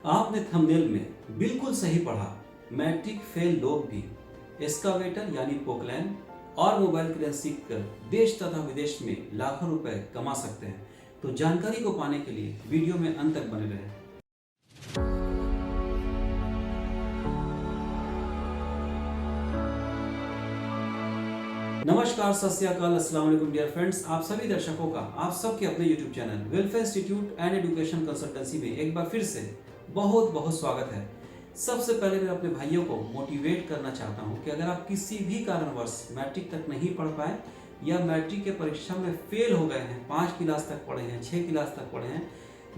आपने थंबनेल में बिल्कुल सही पढ़ा। मैट्रिक फेल लोग भी एस्कावेटर यानी पोकलैन और मोबाइल क्रेन सीखकर देश तथा विदेश में लाखों रुपए कमा सकते हैं। तो जानकारी को पाने के लिए वीडियो में अंत तक बने रहें। नमस्कार, सत श्री अकाल, अस्सलाम वालेकुम डियर फ्रेंड्स। आप सभी दर्शकों का आप सबके अपने YouTube channel welfare institute and education consultancy में एक बार फिर से बहुत बहुत स्वागत है। सबसे पहले मैं अपने भाइयों को मोटिवेट करना चाहता हूं कि अगर आप किसी भी कारणवश मैट्रिक तक नहीं पढ़ पाए या मैट्रिक के परीक्षा में फेल हो गए हैं, 5 क्लास तक पढ़े हैं, 6 क्लास तक पढ़े हैं,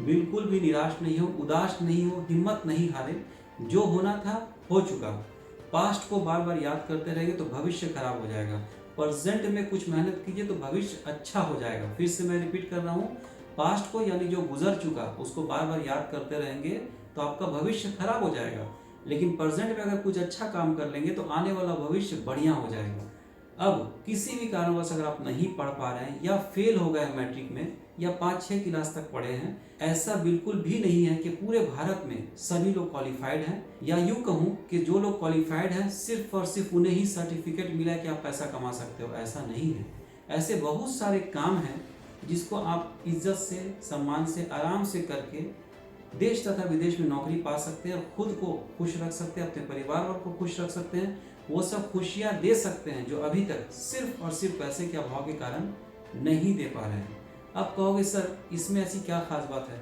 बिल्कुल भी निराश नहीं हो, उदास नहीं हो, हिम्मत नहीं हारे। जो होना था हो चुका। पास्ट को बार बार याद करते रहेंगे तो भविष्य खराब हो जाएगा। प्रेजेंट में कुछ मेहनत कीजिए तो भविष्य अच्छा हो जाएगा। फिर से मैं रिपीट कर रहा हूँ, पास्ट को यानी जो गुजर चुका उसको बार बार याद करते रहेंगे तो आपका भविष्य खराब हो जाएगा। लेकिन प्रेजेंट में अगर कुछ अच्छा काम कर लेंगे तो आने वाला भविष्य बढ़िया हो जाएगा। अब किसी भी कारणवश अगर आप नहीं पढ़ पा रहे हैं या फेल हो गए मैट्रिक में या 5-6 क्लास तक पढ़े हैं, ऐसा बिल्कुल भी नहीं है कि पूरे भारत में सभी लोग क्वालिफाइड हैं, या यूं कहूं कि जो लोग क्वालिफाइड हैं सिर्फ और सिर्फ उन्हें ही सर्टिफिकेट मिला है कि आप पैसा कमा सकते हो। ऐसा नहीं है। ऐसे बहुत सारे काम हैं जिसको आप इज्जत से, सम्मान से, आराम से करके देश तथा विदेश में नौकरी पा सकते हैं और खुद को खुश रख सकते हैं, अपने परिवार वालों को खुश रख सकते हैं। वो सब खुशियां दे सकते हैं जो अभी तक सिर्फ और सिर्फ पैसे के अभाव के कारण नहीं दे पा रहे हैं। अब कहोगे सर इसमें ऐसी क्या खास बात है?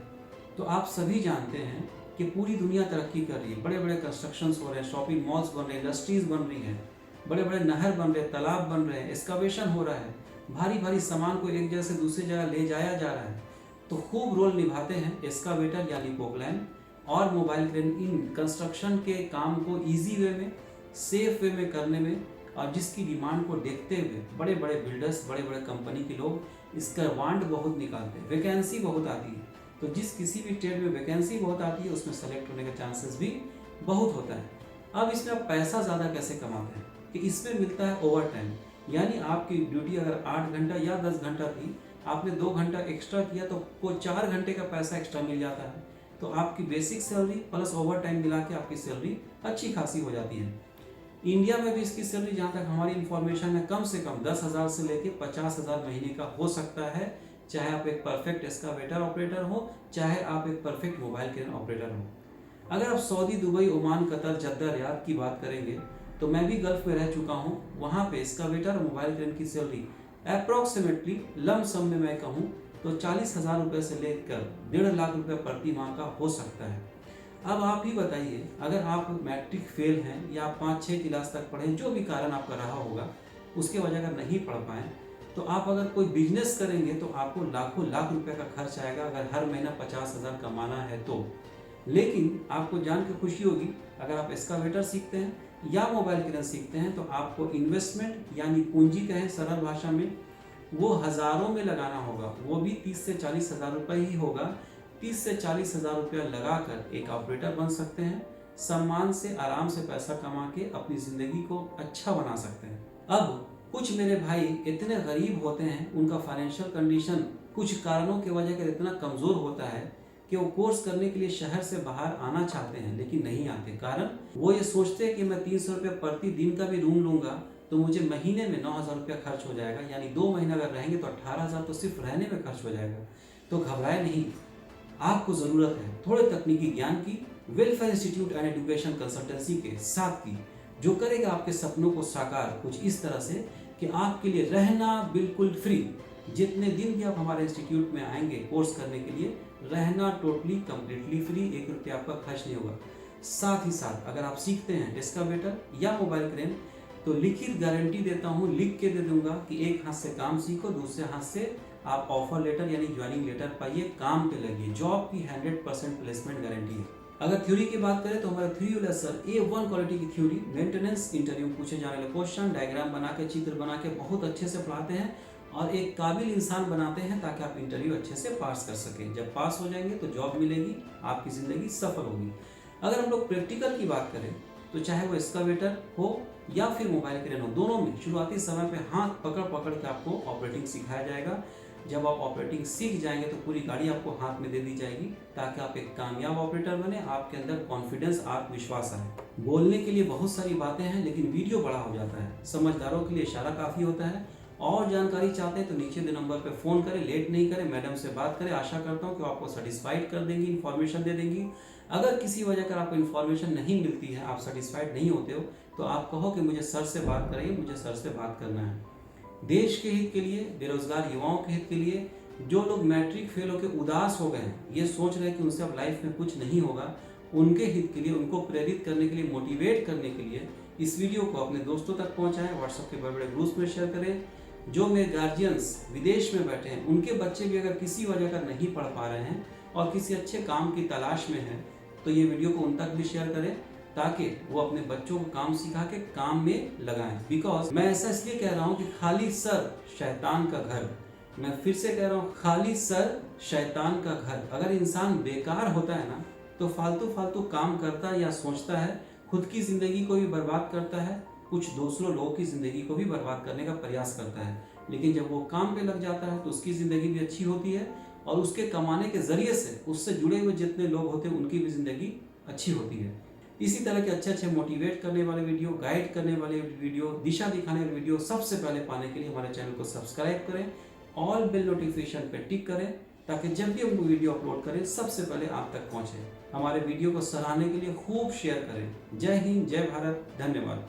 तो आप सभी जानते हैं कि पूरी दुनिया तरक्की कर रही है, बड़े बड़े कंस्ट्रक्शंस हो रहे हैं, शॉपिंग मॉल्स बन रहे हैं, इंडस्ट्रीज बन रही हैं, बड़े बड़े नहर बन रहे हैं, तालाब बन रहे हैं, एक्सकवेशन हो रहा है, भारी भारी सामान को एक जगह से दूसरी जगह ले जाया जा रहा है। तो खूब रोल निभाते हैं एक्सकावेटर यानी पोकलैन और मोबाइल क्रेन इन कंस्ट्रक्शन के काम को ईजी वे में, सेफ वे में करने में। और जिसकी डिमांड को देखते हुए बड़े बड़े बिल्डर्स, बड़े बड़े कंपनी के लोग इसका वांड बहुत निकालते हैं, वैकेंसी बहुत आती है। तो जिस किसी भी ट्रेड में वैकेंसी बहुत आती है उसमें सेलेक्ट होने का चांसेस भी बहुत होता है। अब इसमें आप पैसा ज़्यादा कैसे कमाते हैं कि इसमें मिलता है ओवर टाइम, यानी आपकी ड्यूटी अगर 8 घंटा या 10 घंटा थी, आपने 2 घंटा एक्स्ट्रा किया तो को 4 घंटे का पैसा एक्स्ट्रा मिल जाता है। तो आपकी basic salary plus over time मिला के आपकी सैलरी अच्छी खासी हो जाती है। इंडिया में भी इसकी सैलरी जहाँ तक हमारी इन्फॉर्मेशन है कम से कम 10,000 से लेके 50,000 महीने का हो सकता है, चाहे आप एक परफेक्ट एस्कावेटर ऑपरेटर हो, चाहे आप एक परफेक्ट मोबाइल क्रेन ऑपरेटर हो। अगर आप Saudi, Dubai, Oman, Qatar, Jeddah, Riyadh की बात करेंगे तो मैं भी गल्फ में रह चुका हूँ। वहाँ पे एस्कावेटर और मोबाइल क्रेन की सैलरी अप्रॉक्सीमेटली लम सम में मैं कहूँ तो 40,000 रुपये से लेकर 1.5 लाख रुपये प्रति माह का हो सकता है। अब आप ही बताइए, अगर आप मैट्रिक फेल हैं या आप 5-6 क्लास तक पढ़ें, जो भी कारण आपका रहा होगा उसके वजह अगर नहीं पढ़ पाएँ तो आप अगर कोई बिजनेस करेंगे तो आपको लाखों लाख रुपए का खर्च आएगा अगर हर महीना 50,000 कमाना है तो। लेकिन आपको जान के खुशी होगी, अगर आप एस्कावेटर सीखते हैं या मोबाइल क्रेन सीखते हैं तो आपको इन्वेस्टमेंट यानी पूंजी कहें सरल भाषा में, वो हज़ारों में लगाना होगा। वो भी 30 से 40,000 रुपये ही होगा। 30 से 40,000 रुपया लगाकर एक ऑपरेटर बन सकते हैं, सम्मान से, आराम से पैसा कमा के अपनी ज़िंदगी को अच्छा बना सकते हैं। अब कुछ मेरे भाई इतने गरीब होते हैं, उनका फाइनेंशियल कंडीशन कुछ कारणों की वजह से इतना कमज़ोर होता है कि वो कोर्स करने के लिए शहर से बाहर आना चाहते हैं लेकिन नहीं आते। कारण वो ये सोचते हैं कि मैं 300 रुपये प्रति दिन का भी रूम लूँगा तो मुझे महीने में 9,000 रुपया खर्च हो जाएगा, यानी 2 महीने अगर रहेंगे तो 18,000 तो सिर्फ रहने में खर्च हो जाएगा। तो घबराए नहीं, आपको ज़रूरत है थोड़े तकनीकी ज्ञान की, welfare institute and education consultancy के साथ की, जो करेगा आपके सपनों को साकार कुछ इस तरह से कि आपके लिए रहना बिल्कुल फ्री। जितने दिन भी आप हमारे इंस्टीट्यूट में आएंगे कोर्स करने के लिए, रहना टोटली कम्प्लीटली फ्री, 1 रुपया आपका खर्च नहीं होगा। साथ ही साथ अगर आप सीखते हैं एस्कावेटर या मोबाइल क्रेन तो लिखित गारंटी देता हूँ, लिख के दे दूंगा कि एक हाथ से काम सीखो, दूसरे हाथ से आप ऑफर लेटर यानी ज्वाइनिंग लेटर पाइए, काम पे लगिए। जॉब की 100% प्लेसमेंट गारंटी है। अगर थ्योरी की बात करें तो हमारा थ्योरी वाला सर A1 क्वालिटी की थ्योरी, मेंटेनेंस, इंटरव्यू पूछे जाने वाले क्वेश्चन, डायग्राम बना के, चित्र बना के बहुत अच्छे से पढ़ाते हैं और एक काबिल इंसान बनाते हैं ताकि आप इंटरव्यू अच्छे से पास कर सकें। जब पास हो जाएंगे तो जॉब मिलेगी, आपकी ज़िंदगी सफल होगी। अगर हम लोग प्रैक्टिकल की बात करें तो चाहे वो एस्कावेटर हो या फिर मोबाइल क्रेन हो, दोनों में शुरुआती समय पे हाथ पकड़ पकड़ के आपको ऑपरेटिंग सिखाया जाएगा। जब आप ऑपरेटिंग सीख जाएंगे तो पूरी गाड़ी आपको हाथ में दे दी जाएगी ताकि आप एक कामयाब ऑपरेटर बने, आपके अंदर कॉन्फिडेंस, आत्मविश्वास आए। बोलने के लिए बहुत सारी बातें हैं लेकिन वीडियो बड़ा हो जाता है। समझदारों के लिए इशारा काफ़ी होता है। और जानकारी चाहते हैं तो नीचे दे नंबर पे फ़ोन करें, लेट नहीं करें, मैडम से बात करें। आशा करता हूँ कि आपको सेटिस्फाइड कर देंगी, इन्फॉर्मेशन दे देंगी। अगर किसी वजह कर आपको इन्फॉर्मेशन नहीं मिलती है, आप सेटिस्फाइड नहीं होते हो, तो आप कहो कि मुझे सर से बात करिए, मुझे सर से बात करना है। देश के हित के लिए, बेरोजगार युवाओं के हित के लिए, जो लोग मैट्रिक फेल होकर उदास हो गए हैं, ये सोच रहे हैं कि उनसे अब लाइफ में कुछ नहीं होगा, उनके हित के लिए, उनको प्रेरित करने के लिए, मोटिवेट करने के लिए इस वीडियो को अपने दोस्तों तक पहुंचाएं, व्हाट्सएप के बड़े बड़े ग्रुप्स में शेयर करें। जो मेरे गार्जियंस विदेश में बैठे हैं, उनके बच्चे भी अगर किसी वजह का नहीं पढ़ पा रहे हैं और किसी अच्छे काम की तलाश में हैं, तो ये वीडियो को उन तक भी शेयर करें ताकि वो अपने बच्चों को काम सिखा के काम में लगाएं। बिकॉज मैं ऐसा इसलिए कह रहा हूँ कि खाली सर शैतान का घर। मैं फिर से कह रहा हूँ, खाली सर शैतान का घर। अगर इंसान बेकार होता है ना, तो फालतू फालतू काम करता है या सोचता है, खुद की ज़िंदगी को भी बर्बाद करता है, कुछ दूसरों लोगों की ज़िंदगी को भी बर्बाद करने का प्रयास करता है। लेकिन जब वो काम पे लग जाता है तो उसकी ज़िंदगी भी अच्छी होती है और उसके कमाने के ज़रिए से उससे जुड़े हुए जितने लोग होते हैं उनकी भी ज़िंदगी अच्छी होती है। इसी तरह के अच्छे अच्छे मोटिवेट करने वाले वीडियो, गाइड करने वाले वीडियो, दिशा दिखाने वाले वीडियो सबसे पहले पाने के लिए हमारे चैनल को सब्सक्राइब करें, ऑल बेल नोटिफिकेशन पे टिक करें ताकि जब भी हम वीडियो अपलोड करें सबसे पहले आप तक पहुंचे। हमारे वीडियो को सराहने के लिए खूब शेयर करें। जय हिंद, जय भारत, धन्यवाद।